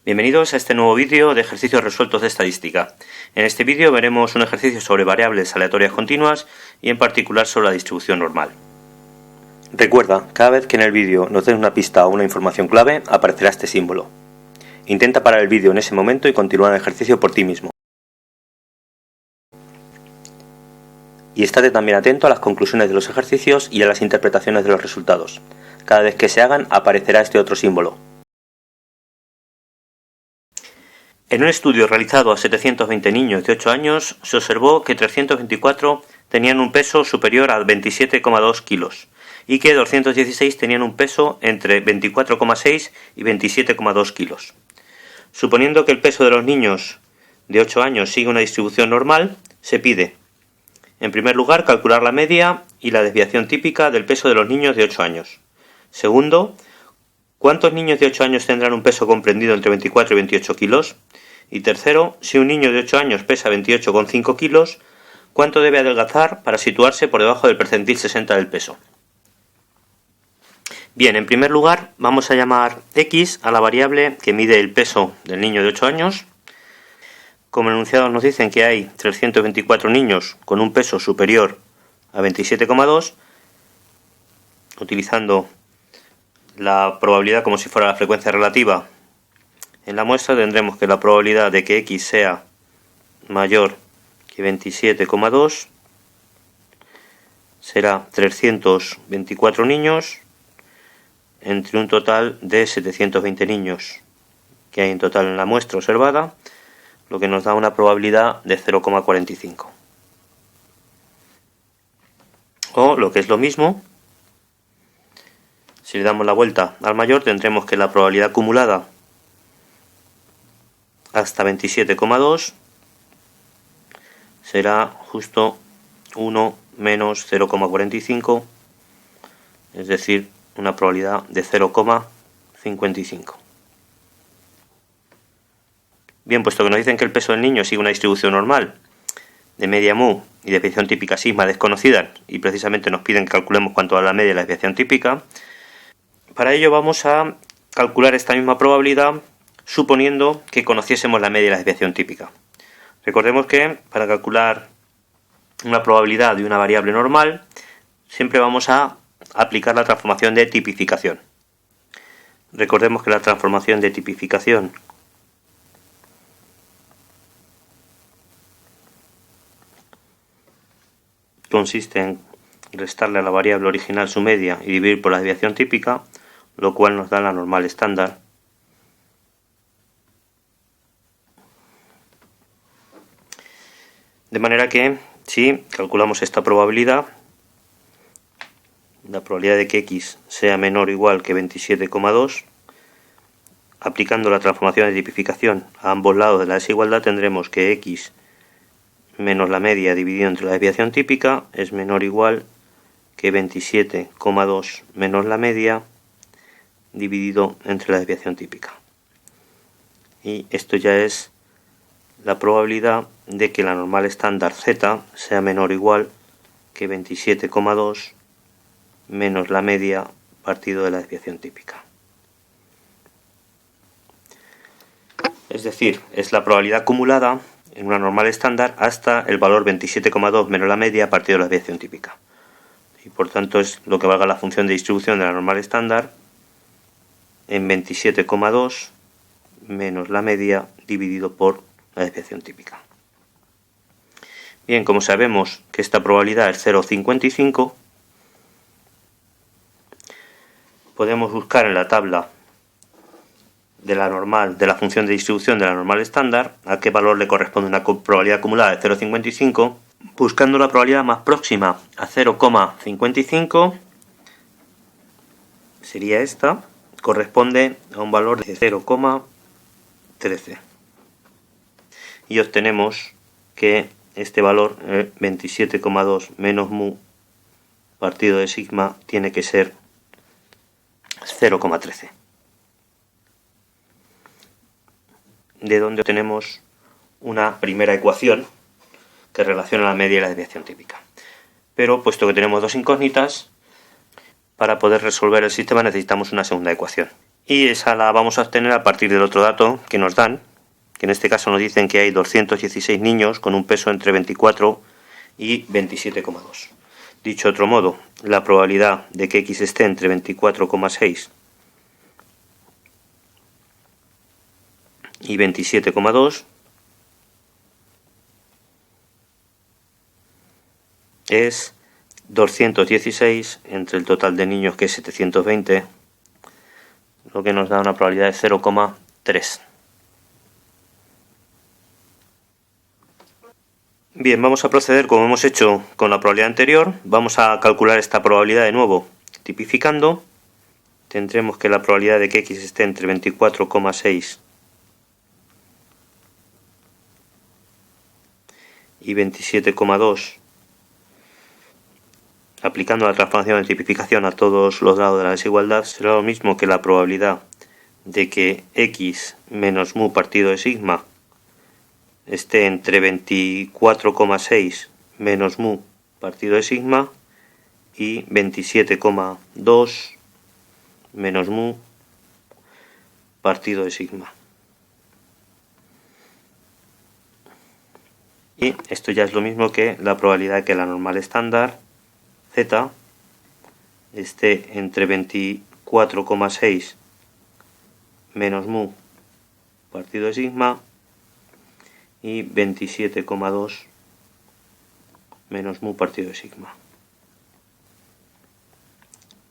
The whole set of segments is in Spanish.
Bienvenidos a este nuevo vídeo de ejercicios resueltos de estadística. En este vídeo veremos un ejercicio sobre variables aleatorias continuas y en particular sobre la distribución normal. Recuerda, cada vez que en el vídeo nos den una pista o una información clave, aparecerá este símbolo. Intenta parar el vídeo en ese momento y continuar el ejercicio por ti mismo. Y estate también atento a las conclusiones de los ejercicios y a las interpretaciones de los resultados. Cada vez que se hagan, aparecerá este otro símbolo. En un estudio realizado a 720 niños de 8 años, se observó que 324 tenían un peso superior a 27,2 kilos y que 216 tenían un peso entre 24,6 y 27,2 kilos. Suponiendo que el peso de los niños de 8 años sigue una distribución normal, se pide, en primer lugar, calcular la media y la desviación típica del peso de los niños de 8 años. Segundo, ¿cuántos niños de 8 años tendrán un peso comprendido entre 24 y 28 kilos? Y tercero, si un niño de 8 años pesa 28,5 kilos, ¿cuánto debe adelgazar para situarse por debajo del percentil 60 del peso? Bien, en primer lugar, vamos a llamar X a la variable que mide el peso del niño de 8 años. Como enunciados nos dicen que hay 324 niños con un peso superior a 27,2, utilizando la probabilidad como si fuera la frecuencia relativa, en la muestra tendremos que la probabilidad de que X sea mayor que 27,2 será 324 niños entre un total de 720 niños que hay en total en la muestra observada, lo que nos da una probabilidad de 0,45. O, lo que es lo mismo, si le damos la vuelta al mayor, tendremos que la probabilidad acumulada hasta 27,2 será justo 1 menos 0,45, es decir, una probabilidad de 0,55. Bien, puesto que nos dicen que el peso del niño sigue una distribución normal de media mu y desviación típica sigma desconocidas, y precisamente nos piden que calculemos cuánto da la media y la desviación típica, para ello vamos a calcular esta misma probabilidad suponiendo que conociésemos la media y la desviación típica. Recordemos que para calcular una probabilidad de una variable normal siempre vamos a aplicar la transformación de tipificación. Recordemos que la transformación de tipificación consiste en restarle a la variable original su media y dividir por la desviación típica, lo cual nos da la normal estándar. De manera que, si calculamos esta probabilidad, la probabilidad de que X sea menor o igual que 27,2, aplicando la transformación de tipificación a ambos lados de la desigualdad, tendremos que X menos la media dividido entre la desviación típica es menor o igual que 27,2 menos la media dividido entre la desviación típica. Y esto ya es la probabilidad de que la normal estándar Z sea menor o igual que 27,2 menos la media partido de la desviación típica. Es decir, es la probabilidad acumulada en una normal estándar hasta el valor 27,2 menos la media partido de la desviación típica. Y por tanto es lo que valga la función de distribución de la normal estándar en 27,2 menos la media dividido por la desviación típica. Bien, como sabemos que esta probabilidad es 0,55, podemos buscar en la tabla de la normal, de la función de distribución de la normal estándar, a qué valor le corresponde una probabilidad acumulada de 0,55, buscando la probabilidad más próxima a 0,55, sería esta, corresponde a un valor de 0,13. Y obtenemos que este valor, 27,2 menos mu partido de sigma, tiene que ser 0,13. De donde obtenemos una primera ecuación que relaciona la media y la desviación típica. Pero, puesto que tenemos dos incógnitas, para poder resolver el sistema necesitamos una segunda ecuación. y esa la vamos a obtener a partir del otro dato que nos dan, que en este caso nos dicen que hay 216 niños con un peso entre 24 y 27,2. Dicho de otro modo, la probabilidad de que X esté entre 24,6 y 27,2 es 216 entre el total de niños, que es 720, lo que nos da una probabilidad de 0,3. Bien, vamos a proceder como hemos hecho con la probabilidad anterior. Vamos a calcular esta probabilidad de nuevo tipificando. Tendremos que la probabilidad de que X esté entre 24,6 y 27,2, aplicando la transformación de tipificación a todos los lados de la desigualdad, será lo mismo que la probabilidad de que X menos mu partido de sigma esté entre 24,6 menos mu partido de sigma y 27,2 menos mu partido de sigma. Y esto ya es lo mismo que la probabilidad de que la normal estándar Z esté entre 24,6 menos mu partido de sigma y 27,2 menos mu partido de sigma.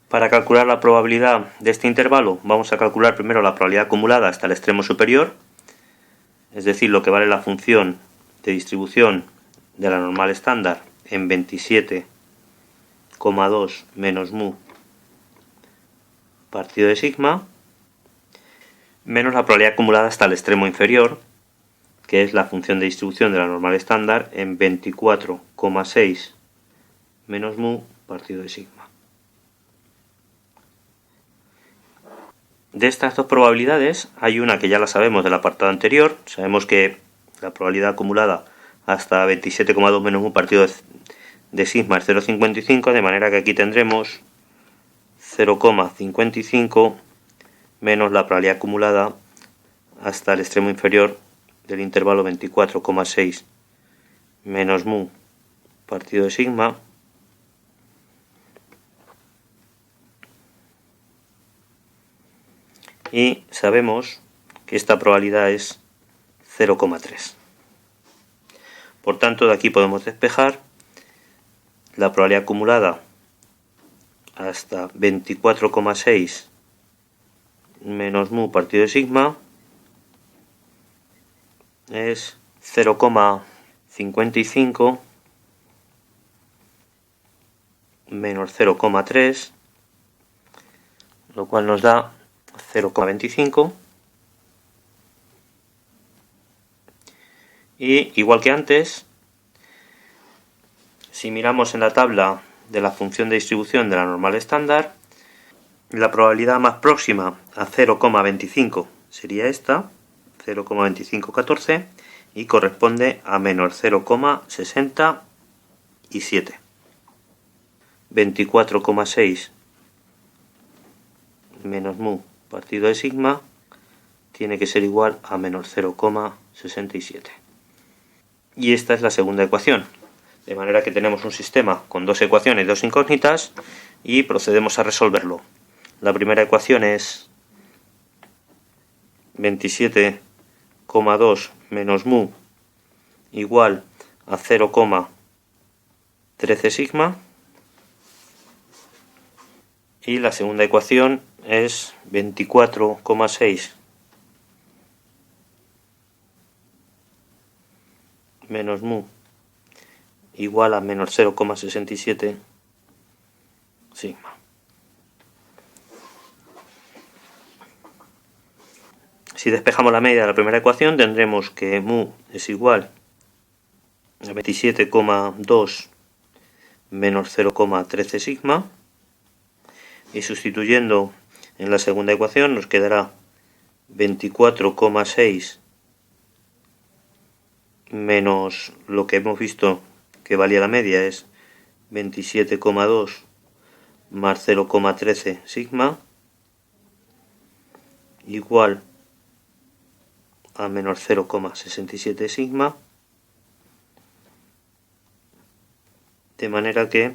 Para calcular la probabilidad de este intervalo, vamos a calcular primero la probabilidad acumulada hasta el extremo superior, es decir, lo que vale la función de distribución de la normal estándar en 27,2 menos mu partido de sigma, menos la probabilidad acumulada hasta el extremo inferior, que es la función de distribución de la normal estándar en 24,6 menos mu partido de sigma. De estas dos probabilidades hay una que ya la sabemos del apartado anterior. Sabemos que la probabilidad acumulada hasta 27,2 menos mu partido de sigma es 0,55, de manera que aquí tendremos 0,55 menos la probabilidad acumulada hasta el extremo inferior del intervalo 24,6 menos mu partido de sigma, y sabemos que esta probabilidad es 0,3. Por tanto, de aquí podemos despejar la probabilidad acumulada hasta 24,6 menos mu partido de sigma es 0,55 menos 0,3, lo cual nos da 0,25. Y igual que antes, si miramos en la tabla de la función de distribución de la normal estándar, la probabilidad más próxima a 0,25 sería esta, 0,2514, y corresponde a menos 0,67. 24,6 menos mu partido de sigma tiene que ser igual a menos 0,67. Y esta es la segunda ecuación. De manera que tenemos un sistema con dos ecuaciones y dos incógnitas y procedemos a resolverlo. La primera ecuación es 27,2 menos mu igual a 0,13 sigma. Y la segunda ecuación es 24,6 menos mu igual a menos 0,67 sigma. Si despejamos la media de la primera ecuación, tendremos que mu es igual a 27,2 menos 0,13 sigma. Y sustituyendo en la segunda ecuación nos quedará 24,6 menos lo que hemos visto que valía la media, es 27,2 más 0,13 sigma, igual a menos 0,67 sigma, de manera que,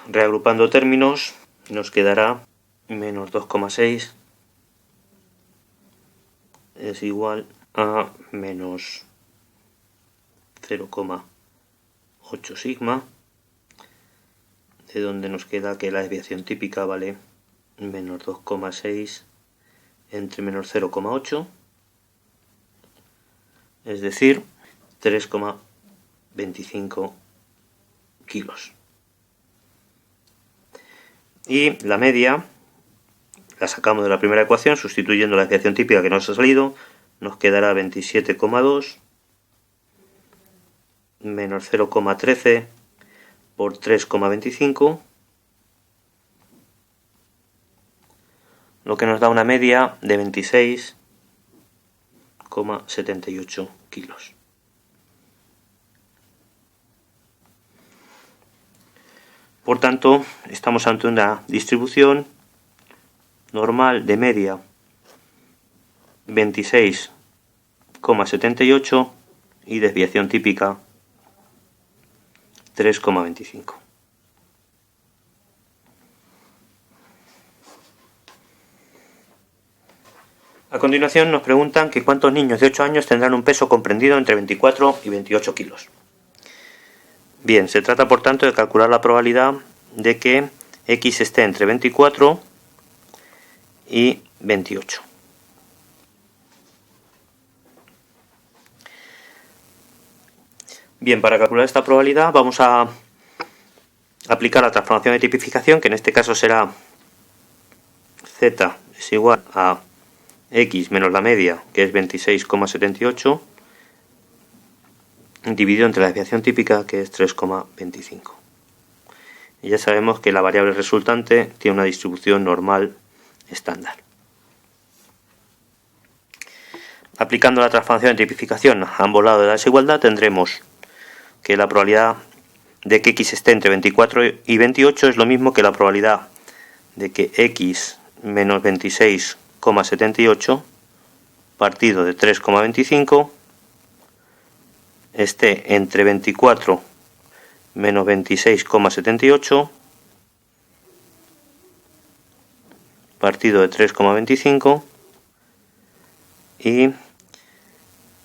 reagrupando términos, nos quedará menos 2,6 es igual a menos 0,8 sigma, de donde nos queda que la desviación típica vale menos 2,6 entre menos 0,8, es decir, 3,25 kilos. Y la media la sacamos de la primera ecuación, sustituyendo la desviación típica que nos ha salido, nos quedará 27,2 menos 0,13 por 3,25, lo que nos da una media de 26,78 kilos. Por tanto, estamos ante una distribución normal de media 26,78 y desviación típica 3,25. A continuación nos preguntan que cuántos niños de 8 años tendrán un peso comprendido entre 24 y 28 kilos. Bien, se trata por tanto de calcular la probabilidad de que X esté entre 24 y 28. Bien, para calcular esta probabilidad vamos a aplicar la transformación de tipificación, que en este caso será z es igual a x menos la media, que es 26,78, dividido entre la desviación típica, que es 3,25. Y ya sabemos que la variable resultante tiene una distribución normal estándar. Aplicando la transformación de tipificación a ambos lados de la desigualdad, tendremos que la probabilidad de que x esté entre 24 y 28 es lo mismo que la probabilidad de que x menos 26,78 partido de 3,25 esté entre 24 menos 26,78 partido de 3,25 y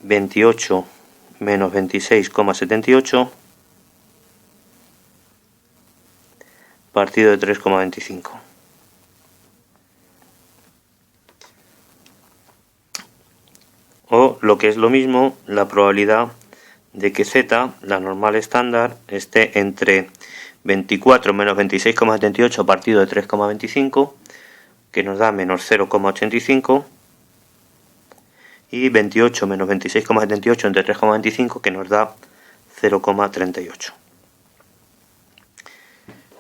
28 menos 26,78 partido de 3,25. O, lo que es lo mismo, la probabilidad de que z, la normal estándar, esté entre 24 menos 26,78 partido de 3,25, que nos da menos 0,85, y 28 menos 26,78 entre 3,25, que nos da 0,38.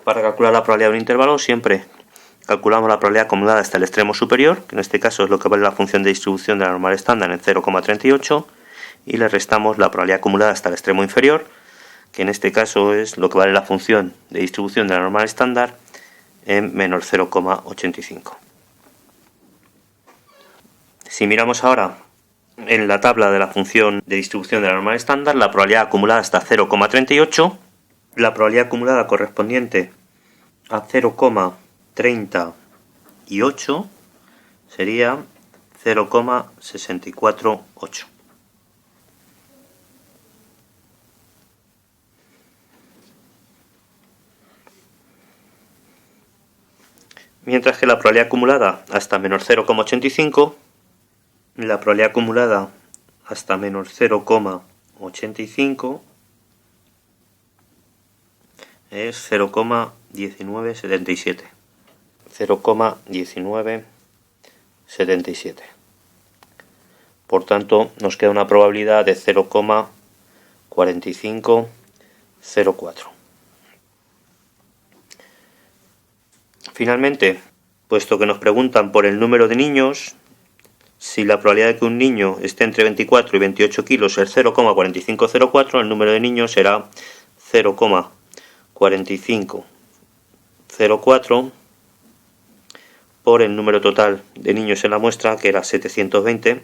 Para calcular la probabilidad de un intervalo siempre calculamos la probabilidad acumulada hasta el extremo superior, que en este caso es lo que vale la función de distribución de la normal estándar en 0,38, y le restamos la probabilidad acumulada hasta el extremo inferior, que en este caso es lo que vale la función de distribución de la normal estándar en menos 0,85. Si miramos ahora en la tabla de la función de distribución de la normal estándar, la probabilidad acumulada hasta 0,38, la probabilidad acumulada correspondiente a 0,38 sería 0,648. Mientras que la probabilidad acumulada hasta menos 0,85, la probabilidad acumulada hasta menos 0,85 es 0,1977. 0,1977. Por tanto, nos queda una probabilidad de 0,4504. Finalmente, puesto que nos preguntan por el número de niños, si la probabilidad de que un niño esté entre 24 y 28 kilos es 0,4504, el número de niños será 0,4504 por el número total de niños en la muestra, que era 720,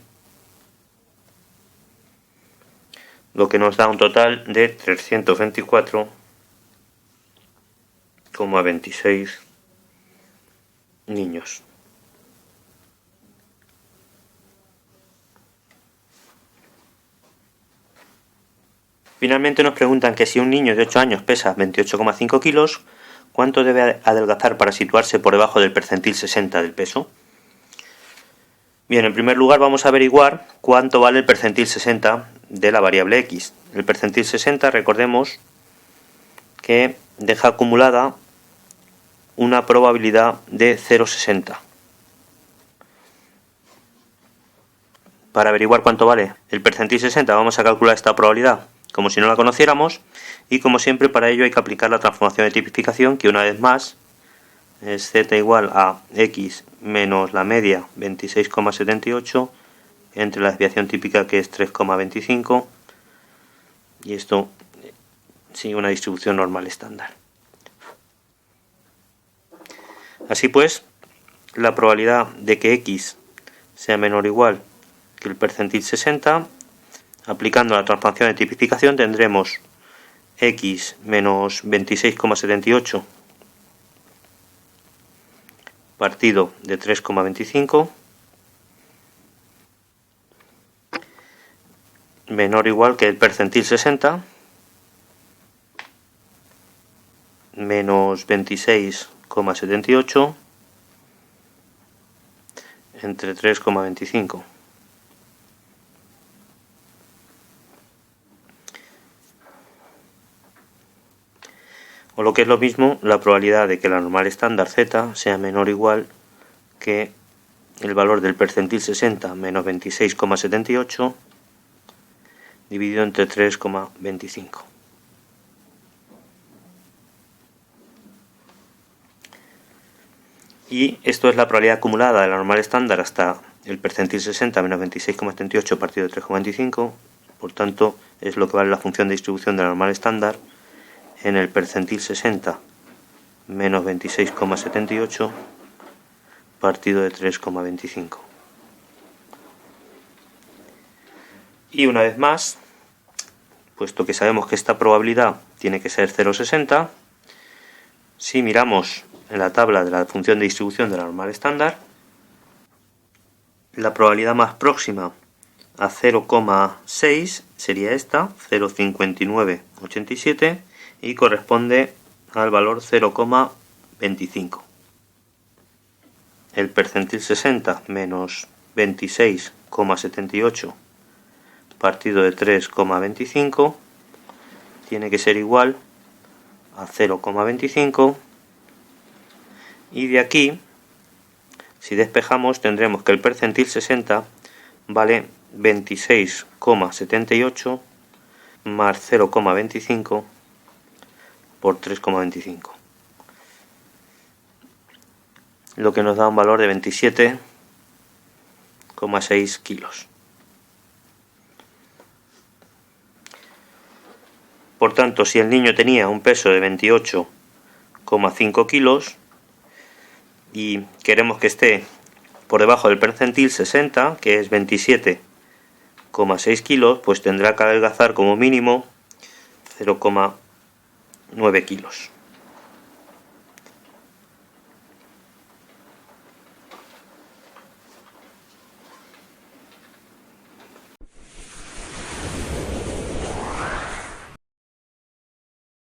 lo que nos da un total de 324,26 niños. Finalmente nos preguntan que si un niño de 8 años pesa 28,5 kilos, ¿cuánto debe adelgazar para situarse por debajo del percentil 60 del peso? Bien, en primer lugar vamos a averiguar cuánto vale el percentil 60 de la variable x. El percentil 60, recordemos que deja acumulada una probabilidad de 0,60. Para averiguar cuánto vale el percentil 60 vamos a calcular esta probabilidad como si no la conociéramos, y como siempre para ello hay que aplicar la transformación de tipificación, que una vez más es z igual a x menos la media 26,78 entre la desviación típica, que es 3,25, y esto sigue una distribución normal estándar. Así pues, la probabilidad de que x sea menor o igual que el percentil 60, aplicando la transformación de tipificación, tendremos x menos 26,78 partido de 3,25 menor o igual que el percentil 60 menos 26,78 entre 3,25. O lo que es lo mismo, la probabilidad de que la normal estándar z sea menor o igual que el valor del percentil 60 menos 26,78 dividido entre 3,25. Y esto es la probabilidad acumulada de la normal estándar hasta el percentil 60 menos 26,78 partido de 3,25. Por tanto, es lo que vale la función de distribución de la normal estándar en el percentil 60 menos 26,78 partido de 3,25. Y una vez más, puesto que sabemos que esta probabilidad tiene que ser 0,60, si miramos en la tabla de la función de distribución de la normal estándar, la probabilidad más próxima a 0,6 sería esta, 0,5987, y corresponde al valor 0,25. El percentil 60 menos 26,78 partido de 3,25 tiene que ser igual a 0,25, y de aquí, si despejamos, tendremos que el percentil 60 vale 26,78 más 0,25 por 3,25, lo que nos da un valor de 27,6 kilos. Por tanto, si el niño tenía un peso de 28,5 kilos y queremos que esté por debajo del percentil 60, que es 27,6 kilos, pues tendrá que adelgazar como mínimo 0,9 kilos.